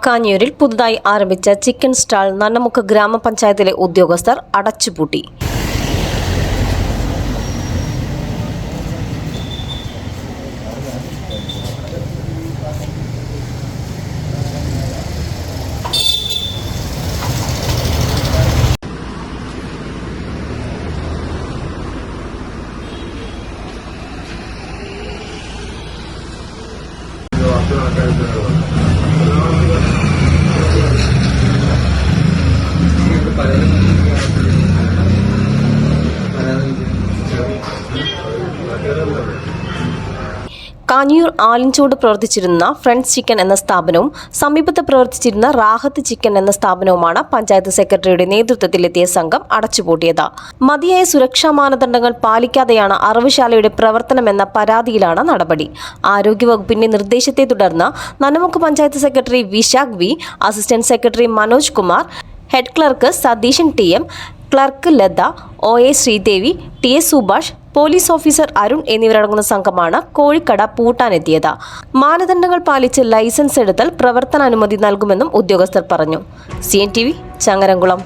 കാഞ്ഞൂരിൽ പുതുതായി ആരംഭിച്ച chicken stall Nannamukku ഗ്രാമപഞ്ചായത്തിലെ ഉദ്യോഗസ്ഥർ അടച്ചുപൂട്ടി. കാഞ്ഞൂർ ആലിഞ്ചോട് പ്രവർത്തിച്ചിരുന്ന ഫ്രണ്ട്സ് ചിക്കൻ എന്ന സ്ഥാപനവും സമീപത്ത് പ്രവർത്തിച്ചിരുന്ന റാഹത്ത് ചിക്കൻ എന്ന സ്ഥാപനവുമാണ് പഞ്ചായത്ത് സെക്രട്ടറിയുടെ നേതൃത്വത്തിലെത്തിയ സംഘം അടച്ചുപൂട്ടിയത്. മതിയായ സുരക്ഷാ മാനദണ്ഡങ്ങൾ പാലിക്കാതെയാണ് അറവുശാലയുടെ പ്രവർത്തനമെന്ന പരാതിയിലാണ് നടപടി. ആരോഗ്യവകുപ്പിന്റെ നിർദ്ദേശത്തെ തുടർന്ന് Nannamukku panchayat secretary Vishakh V, assistant secretary Manoj Kumar, head clerk Satheesan TM, clerk Latha, OA. Sreedevi, TS. Subhash, police officer Arun എന്നിവരടങ്ങുന്ന സംഘമാണ് കോഴിക്കട പൂട്ടാനെത്തിയത്. മാനദണ്ഡങ്ങൾ പാലിച്ച് ലൈസൻസ് എടുത്താൽ പ്രവർത്തനാനുമതി നൽകുമെന്നും ഉദ്യോഗസ്ഥർ പറഞ്ഞു. CNTV ചങ്ങരംകുളം.